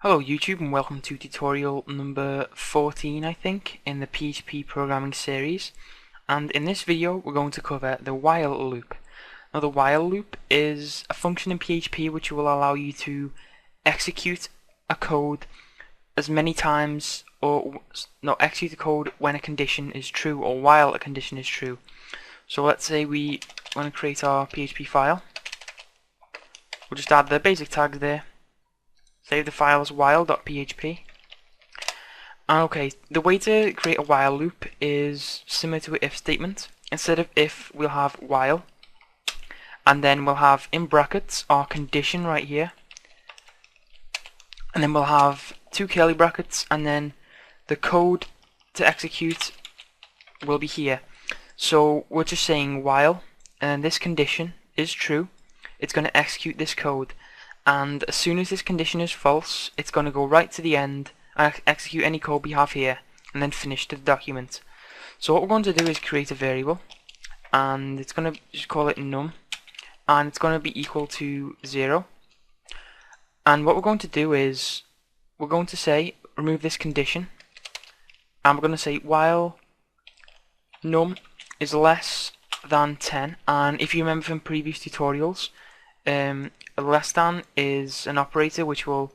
Hello YouTube and welcome to tutorial number 14 I think in the PHP programming series, and in this video we're going to cover the while loop. Now the while loop is a function in PHP which will allow you to execute a code as many times execute a code when a condition is true or while a condition is true. So let's say we want to create our PHP file. We'll just add the basic tags there. Save the file as while.php. Okay, the way to create a while loop is similar to an if statement. Instead of if, we'll have while, and then we'll have in brackets our condition right here, and then we'll have two curly brackets, and then the code to execute will be here. So we're just saying while, and this condition is true, it's going to execute this code. And as soon as this condition is false, it's going to go right to the end and execute any code we have here and then finish the document. So what we're going to do is create a variable, and it's going to just call it num, and it's going to be equal to 0. And what we're going to do is we're going to say remove this condition, and we're going to say while num is less than 10. And if you remember from previous tutorials, less than is an operator which will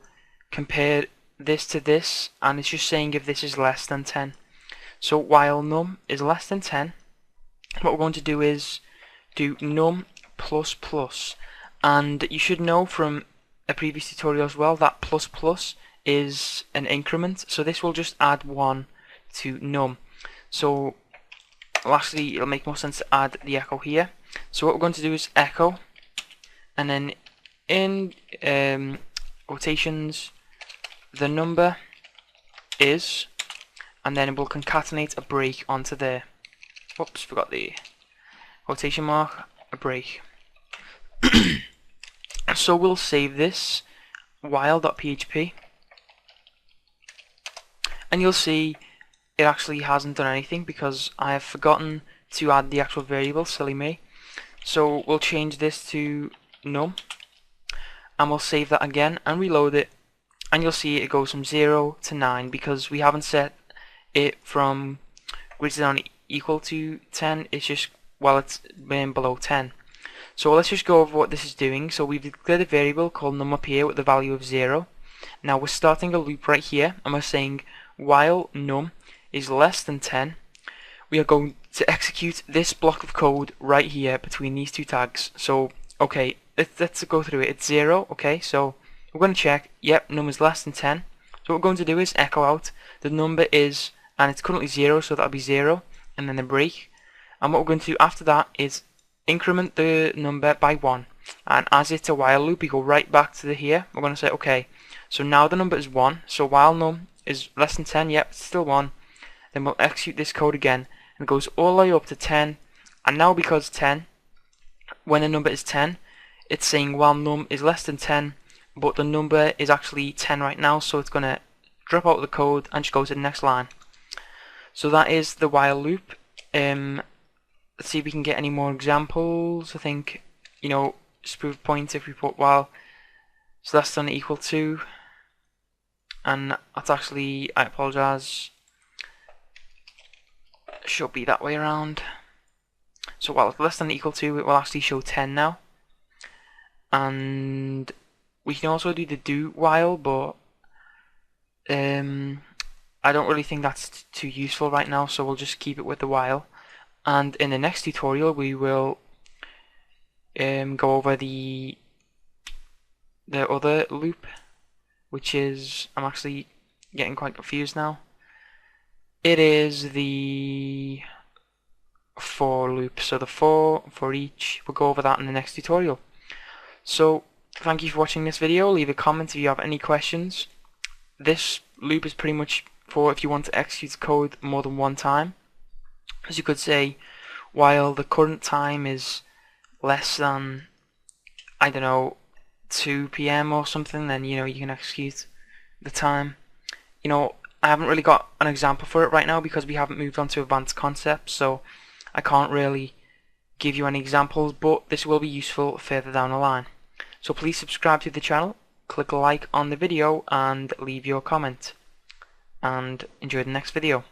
compare this to this, and it's just saying if this is less than 10. So while num is less than 10, what we're going to do is do num plus plus, and you should know from a previous tutorial as well that plus plus is an increment, so this will just add 1 to num. So lastly, it'll make more sense to add the echo here. So what we're going to do is echo, and then in quotations the number is, and then we'll concatenate a break onto there. Whoops, forgot the quotation mark, a break. So we'll save this while.php, and you'll see it actually hasn't done anything because I have forgotten to add the actual variable, silly me. So we'll change this to num, and we'll save that again and reload it, and you'll see it goes from 0 to 9 because we haven't set it from greater than or equal to 10. It's just while it's been below 10. So let's just go over what this is doing. So we've declared a variable called num up here with the value of 0. Now we're starting a loop right here, and we're saying while num is less than 10, we are going to execute this block of code right here between these two tags. So okay, let's go through it. It's 0, okay, so we're going to check, yep, num is less than 10. So what we're going to do is echo out the number is, and it's currently 0, so that'll be 0, and then a break. And what we're going to do after that is increment the number by 1. And as it's a while loop, we go right back to here. We're going to say, okay, so now the number is 1, so while num is less than 10, yep, it's still 1. Then we'll execute this code again, and it goes all the way up to 10. And now because 10, when the number is 10, it's saying while num is less than 10, but the number is actually 10 right now, so it's going to drop out of the code and just go to the next line. So that is the while loop. Let's see if we can get any more examples. I think, just proof point if we put while is less than or equal to, and that's actually, I apologize, should be that way around. So while it's less than or equal to, it will actually show 10 now. And we can also do the do while, but I don't really think that's too useful right now, so we'll just keep it with the while. And in the next tutorial we will go over the other loop, which is, I'm actually getting quite confused now. It is the for loop, so the for each. We'll go over that in the next tutorial. So thank you for watching this video. Leave a comment if you have any questions. This loop is pretty much for if you want to execute code more than one time. As you could say, while the current time is less than, I don't know, 2 PM or something, then you can execute the time. I haven't really got an example for it right now because we haven't moved on to advanced concepts, so I can't really give you any examples, but this will be useful further down the line. So please subscribe to the channel, click like on the video and leave your comment, and enjoy the next video.